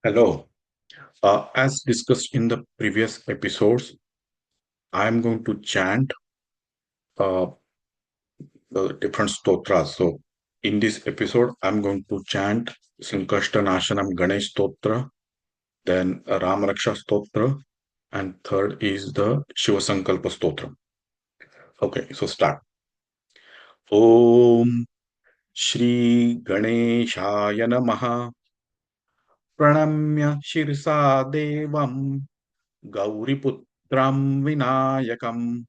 Hello. As discussed in the previous episodes, I'm going to chant uh, the different stotras. So, in this episode, I'm going to chant Sankashta Nashanam Ganesh Stotra, then Ramaraksha Stotra, and third is the Shiva Sankalpa Stotra. Okay, so start. Om Shri Ganeshaya Namaha Pranamya Shirsa Devam Gauriputram Vinayakam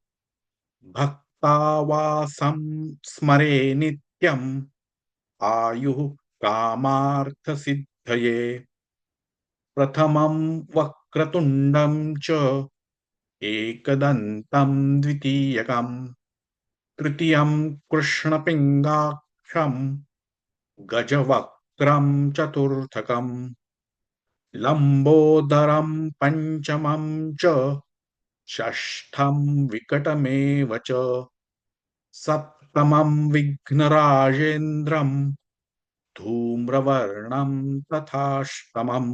भक्तावासं स्मरे नित्यम् आयुः कामार्थसिद्धये प्रथमं वक्रतुण्डं च एकदन्तं द्वितीयकम् तृतीयं कृष्णपिङ्गाक्षं गजवक्त्रं चतुर्थकम् लम्बोदरं पञ्चमं च षष्ठं विकटमेव च सप्तमं विघ्नराजेन्द्रं धूम्रवर्णं तथाष्टमम्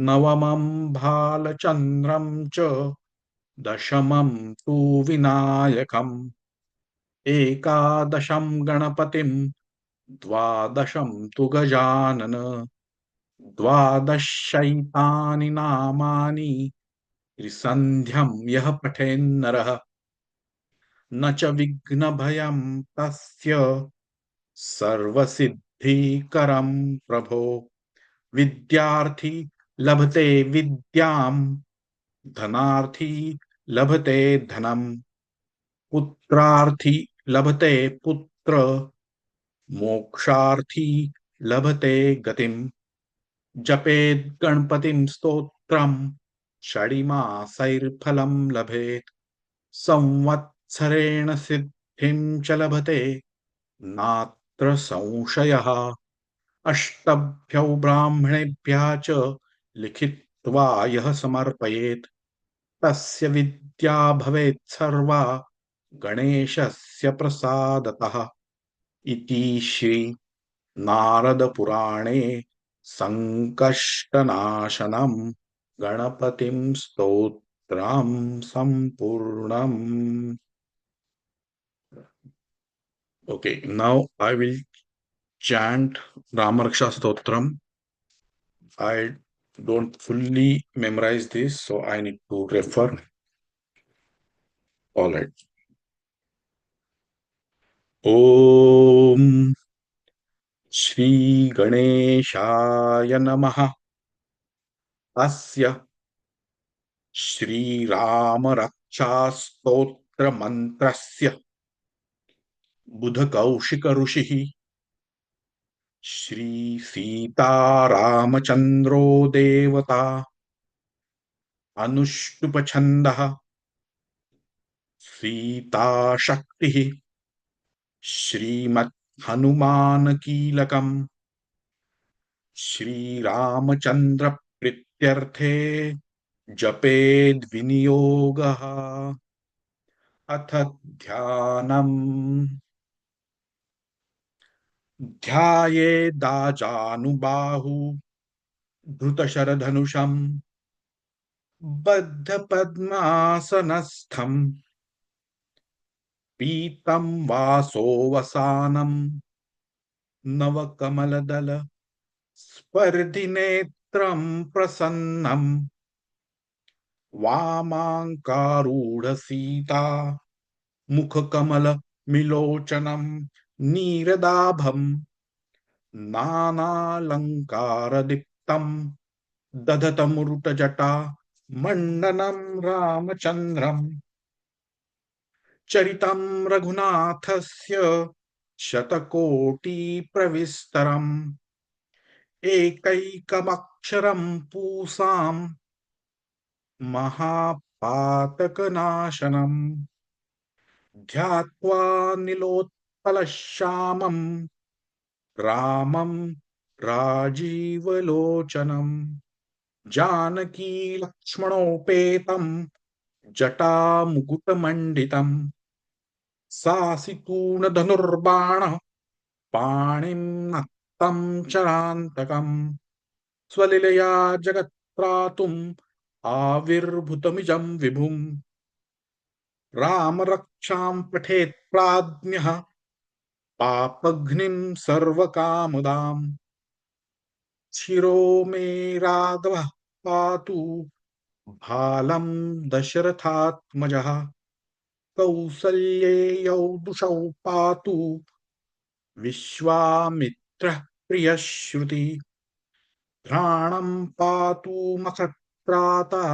नवमं भालचन्द्रं च दशमं तु विनायकम् एकादशं गणपतिं द्वादशं तु गजानन द्वादशैतानि नामानि त्रिसन्ध्यं यः पठेन्नरः न च विघ्नभयं तस्य सर्वसिद्धिकरं प्रभो विद्यार्थी लभते विद्याम् धनार्थी लभते धनम् पुत्रार्थी लभते पुत्र मोक्षार्थी लभते गतिम् जपेत् गणपतिं स्तोत्रम् षडिमासैर्फलं लभेत् संवत्सरेण सिद्धिं च लभते नात्र संशयः अष्टभ्यौ ब्राह्मणेभ्यः च लिखित्वा यः समर्पयेत् तस्य विद्या भवेत् सर्वा गणेशस्य प्रसादतः इति श्री नारदपुराणे संकष्टनाशनं गणपतिं स्तोत्रं सम्पूर्णम्. Okay, now I will chant Ramaraksha Stotram. I don't fully memorize this, so I need to refer. All right. Om Shri Ganesha Namaha Asya Shri Rama Raksha Stotra Mantrasya Buddha Kaushika Rushihi Shri Sita Ramachandro Devata Anushtupa Sita शक्ति श्रीमत् हनुमान कीलकम श्री रामचंद्र प्रीत्यर्थे जपेद विनियोगः अथ ध्यानम् ध्यायेदाजानुबाहु धृतशरधनुषम् बद्धपद्मासनस्थम् पीतं वासोवसानम् नवकमलदल स्पर्धिनेत्रं प्रसन्नं वामाङ्कारूढसीता मुखकमल मिलोचनं नीरदाभं नानालङ्कारदीप्तं दधतमुरुटजटा मण्डनं रामचन्द्रम् चरितं रघुनाथस्य शतकोटिप्रविस्तरम् एकैकमक्षरं पूसां महापातकनाशनम् ध्यात्वा नीलोत्पलश्यामं रामं राजीवलोचनम् जानकी लक्ष्मणोपेतं जटामुकुटमण्डितं सासितूणधनुर्बाण पाणिं नक्तं चरान्तकम् स्वलीलया जगत्त्रातुम् आविर्भूतमिजं विभुम् रामरक्षां पठेत् प्राज्ञः पापघ्निं सर्वकामदाम् शिरो मे राघवः पातु भालं दशरथात्मजः कौसल्येयौ दुषौ पातु विश्वामित्रः प्रियश्रुति घ्राणं पातु मखत्राता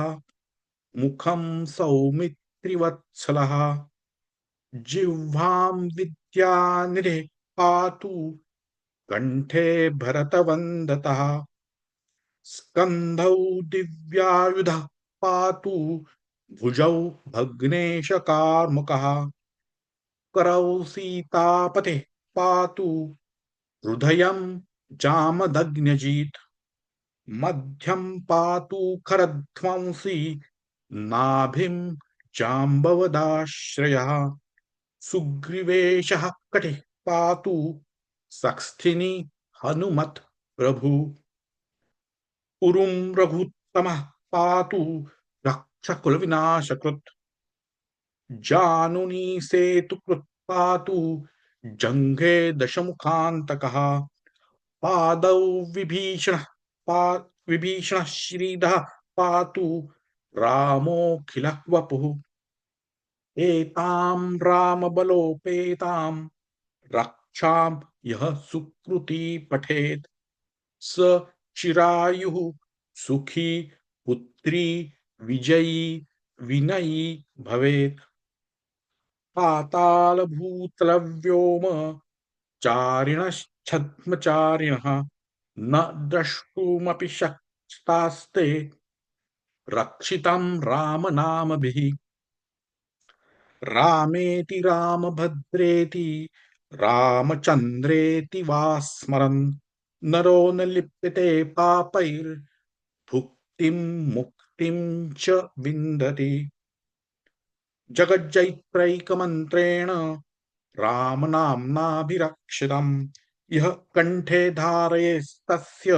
मुखं सौमित्रिवत्सलः जिह्वां विद्यानिधे पातु कण्ठे भरतवन्दतः स्कन्धौ दिव्यायुधः पातु भुजौ भग्नेशकार्मुकः करौ सीतापतिः पातु हृदयं जामदग्न्यजीत् मध्यं पातु खरध्वंसी नाभिं जाम्बवदाश्रयः सुग्रीवेशः कटिः पातु सख्स्थिनी हनुमत् प्रभु उरुं रघुत्तमः पातु रक्षकुलविनाशकृत् जानुनी सेतुकृत् पातु जङ्घे दशमुखान्तकः पादौ विभीषणः पा विभीषणः श्रीधः पातु रामोऽखिलः वपुः एतां रामबलोपेतां रक्षां यः सुकृती पठेत् स चिरायुः सुखी पुत्री विजयी विनयी भवेत् पातालभूतलव्योम चारिणश्छद्मचारिणः न द्रष्टुमपि शक्तास्ते रक्षितं रामनामभिः रामेति रामभद्रेति रामचन्द्रेति वा स्मरन् नरो न लिप्यते पापैर्भुक्तिं मुक्तिं च विन्दति जगज्जैत्रैकमन्त्रेण रामनाम्नाभिरक्षितम् यः कण्ठे धारयेस्तस्य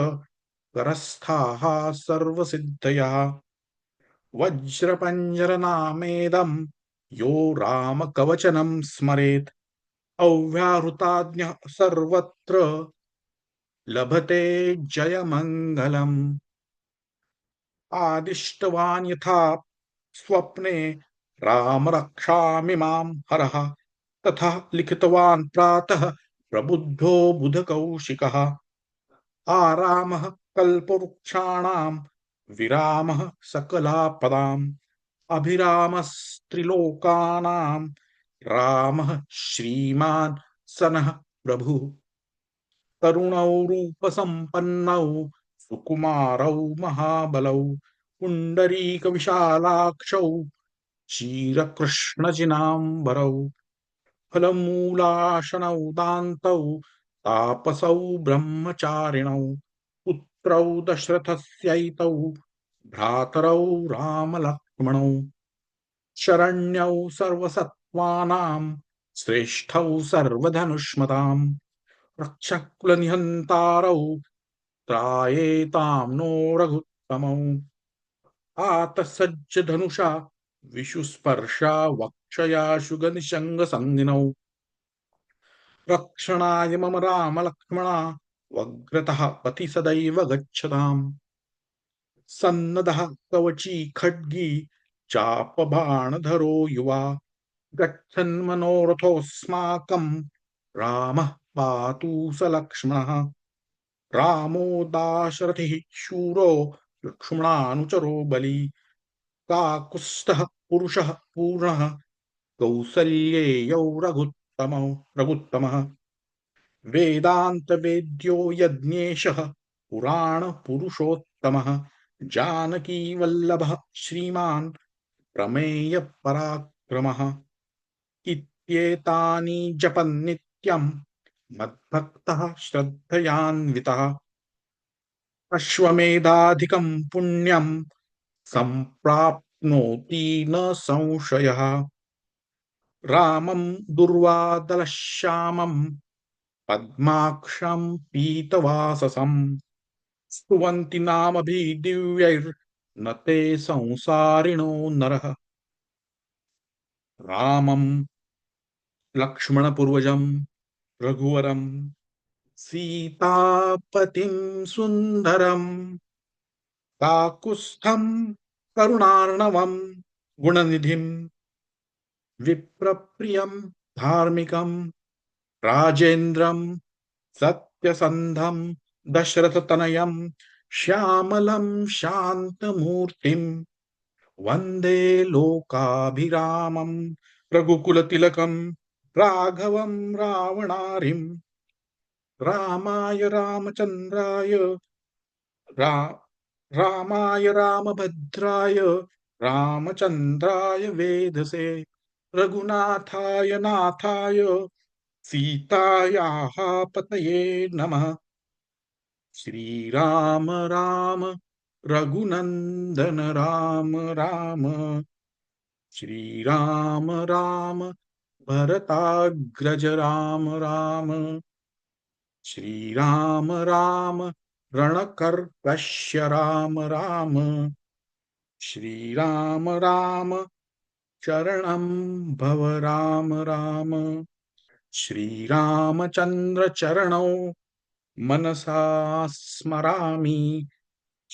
करस्थाः सर्वसिद्धयः वज्रपञ्जरनामेदं यो रामकवचनं स्मरेत् अव्याहृताज्ञः सर्वत्र लभते जयमङ्गलम् आदिष्टवान् यथा स्वप्ने राम रक्षामि मां हरः तथा लिखितवान् प्रातः प्रबुद्धो बुधकौशिकः आरामः कल्पवृक्षाणां विरामः सकलापदाम् अभिरामस्त्रिलोकानां रामः श्रीमान् सनः प्रभुः तरुणौ रूपसम्पन्नौ सुकुमारौ महाबलौ पुण्डरीकविशालाक्षौ क्षीरकृष्णजिनाम्बरौ फलमूलाशनौ दान्तौ तापसौ ब्रह्मचारिणौ पुत्रौ दशरथस्यैतौ भ्रातरौ रामलक्ष्मणौ शरण्यौ सर्वसत्त्वानां श्रेष्ठौ सर्वधनुष्मताम् रक्षकुलनिहन्तारौ त्रायेतां नो रघुत्तमौ आतसज्जधनुषा विशुस्पर्शा वक्षया शुगनिशङ्गसन्निनौ रक्षणाय मम रामलक्ष्मणा वग्रतः पथि सदैव गच्छताम् सन्नदः कवची खड्गी चापबाणधरो युवा गच्छन्मनोरथोऽस्माकं रामः पातु स लक्ष्मणः रामो दाशरथिः शूरो लक्ष्मणानुचरो बली काकुत्स्थः पुरुषः पूर्णः कौसल्येयौ रघुत्तमः वेदान्तवेद्यो यज्ञेशः पुराणपुरुषोत्तमः जानकीवल्लभः श्रीमान् प्रमेयपराक्रमः इत्येतानि जपन्नित्यं मद्भक्तः श्रद्धयान्वितः अश्वमेधाधिकं पुण्यं सम्प्राप्नोति न संशयः रामं दुर्वादलश्यामं पद्माक्षं पीतवाससं स्तुवन्ति नामभिदिव्यैर्न ते संसारिणो नरः रामं लक्ष्मणपूर्वजं रघुवरं सीतापतिं सुन्दरं काकुत्स्थं करुणार्णवं गुणनिधिं विप्रप्रियं धार्मिकं राजेन्द्रं सत्यसन्धं दशरथतनयं श्यामलं शान्तमूर्तिं वन्दे लोकाभिरामं रघुकुलतिलकं राघवं रावणारिं रामाय रामचन्द्राय रा रामाय रामभद्राय रामचन्द्राय वेधसे रघुनाथाय नाथाय सीतायाः पतये नमः श्रीराम राम रघुनन्दन राम राम श्रीराम राम भरताग्रज राम राम श्रीराम राम रणकर्कश्य राम राम श्रीराम राम शरणं भव राम राम श्रीरामचन्द्र चरणौ मनसा स्मरामि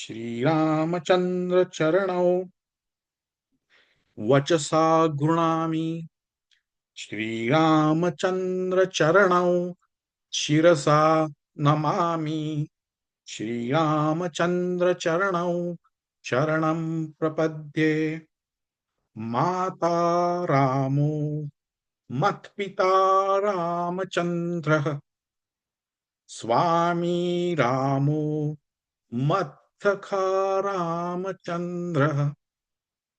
श्रीरामचन्द्र चरणौ वचसा गृणामि श्रीरामचन्द्र चरणौ शिरसा नमामि श्रीरामचन्द्र चरणौ शरणं प्रपद्ये माता रामो मत्पिता रामचन्द्रः स्वामी रामो मत्सखा रामचन्द्रः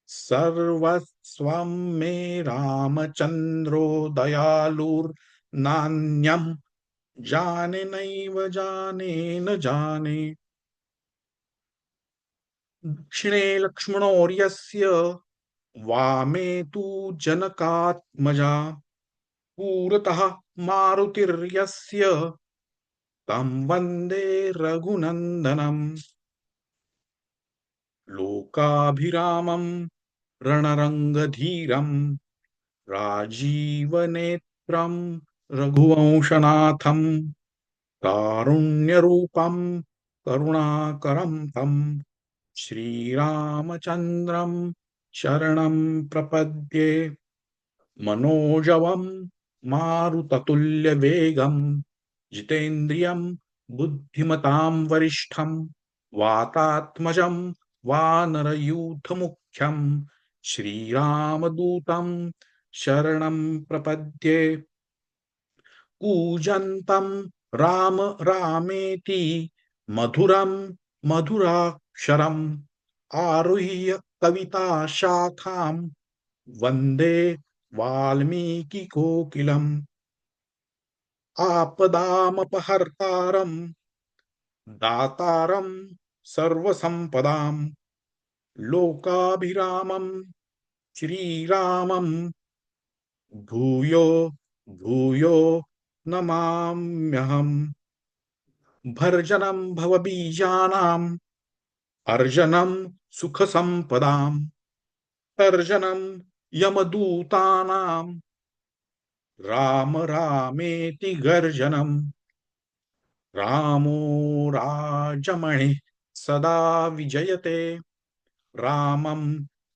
सर्वस्वं मे रामचन्द्रो दयालुर्नान्यं जाने नैव जाने न जाने दक्षिणे लक्ष्मणोर्यस्य वामे तु जनकात्मजा पुरतः मारुतिर्यस्य तं वन्दे रघुनन्दनम् लोकाभिरामं रणरङ्गधीरं राजीवनेत्रं रघुवंशनाथं कारुण्यरूपं करुणाकरं तं श्रीरामचन्द्रं शरणं प्रपद्ये मनोजवं मारुततुल्यवेगं जितेन्द्रियं बुद्धिमतां वरिष्ठं वातात्मजं वानरयूथमुख्यं श्रीरामदूतं शरणं प्रपद्ये कूजन्तं राम रामेति मधुरं मधुराक्षरम् आरुह्य कविता शाखां वन्दे वाल्मीकिकोकिलम् आपदामपहर्तारं दातारं सर्वसम्पदां लोकाभिरामं श्रीरामं भूयो भूयो नमाम्यहम् भर्जनं भवबीजानाम् अर्जनं सुखसम्पदां तर्जनं यमदूतानां राम रामेति गर्जनम् रामो राजमणिः सदा विजयते रामं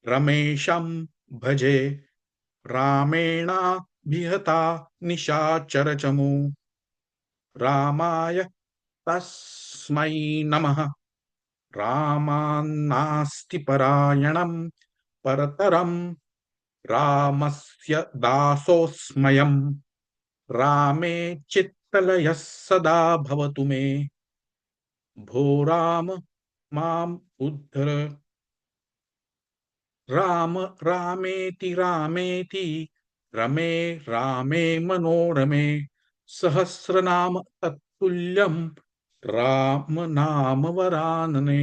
रमेशं भजे रामेणाभिहता निशाचरचमू रामाय तस्मै नमः रामान्नास्ति परायणं परतरं रामस्य दासोऽस्म्यहम् रामे चित्तलयः सदा भवतु मे भो राम माम् उद्धर राम रामेति रामेति रमे रामे मनोरमे सहस्रनाम तत्तुल्यं राम नाम वरानने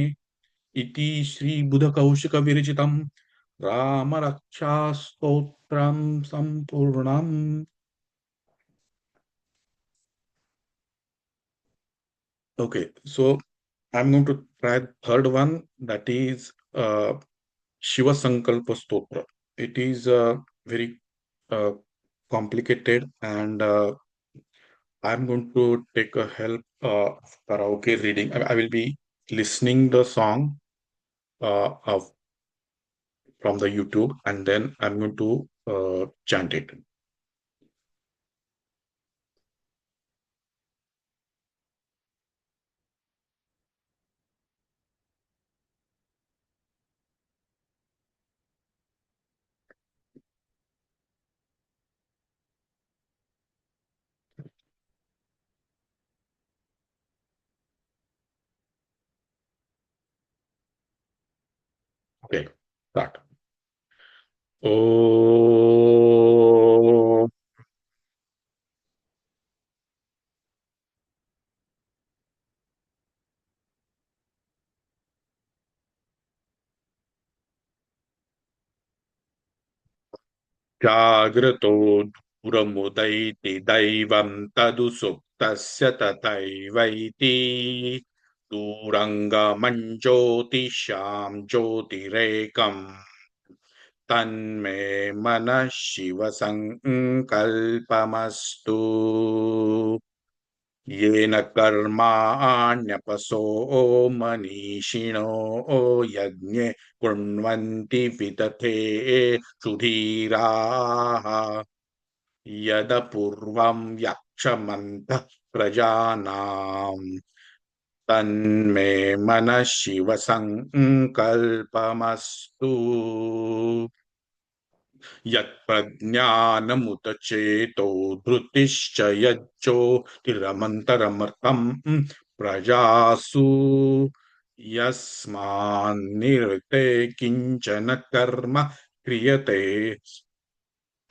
इति श्री बुधकौशिक विरचितं राम रक्षा स्तोत्रं संपूर्णम्. Okay, so I'm going to try the third one, that is Shiva Sankalpa Stotra. It is very uh, complicated, and I'm going to take a help of karaoke reading. I will be listening the song of from the YouTube, and then I'm going to chant it. Okay, start. Oh, जाग्रतो दूरमुदैति दैवं तदु सुप्तस्य तथैवैति दूरङ्गमञ्ज्योतिषां ज्योतिरेकम् तन्मे मनः शिव सङ्कल्पमस्तु येन कर्माण्यपसो मनीषिणो यज्ञे कुर्वन्ति विदथे सुधीराः यदपूर्वं यक्षमन्तः प्रजानाम् तन्मे मनः शिव सङ्कल्पमस्तु यत्प्रज्ञानमुत चेतो धृतिश्च यज्जोतिरमन्तरमर्थम् प्रजासु यस्मान्निर्ते किञ्चन कर्म क्रियते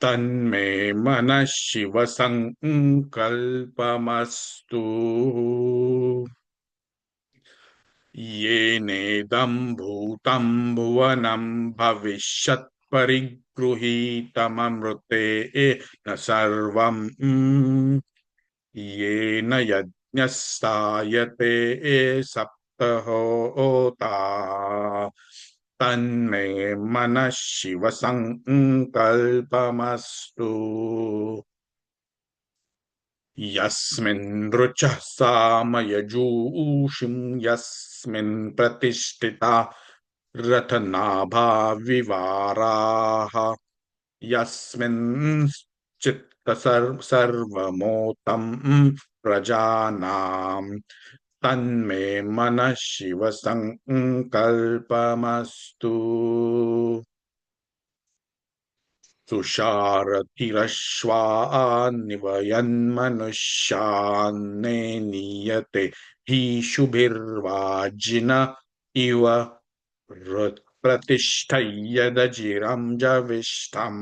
तन्मे मनः शिव सङ्कल्पमस्तु येनेदं भूतं भुवनं भविष्यत् परिगृहीतममृते न सर्वम् येन यज्ञस्तायते सप्तहोता तन्मे मनः शिव सङ्कल्पमस्तु यस्मिन् ऋचः सामयजूषिं यस्मिन् प्रतिष्ठिता रथनाभा विवाराः यस्मिन् चित्त सर्वमोतं प्रजानां तन्मे मनः शिव सङ्कल्पमस्तु तुषारथिरश्वान्निवयन्मनुष्यान्ने नीयते हि शुभिर्वाजिन इव प्रतिष्ठय्यदजिरं जविष्ठम्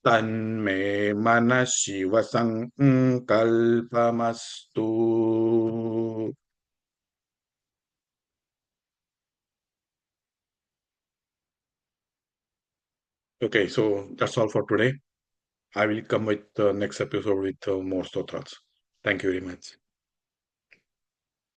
तन्मे मनः Shiv सङ्कल्पमस्तु Okay, so that's all for today. I will come with the next episode with more stotras. Thank you very much.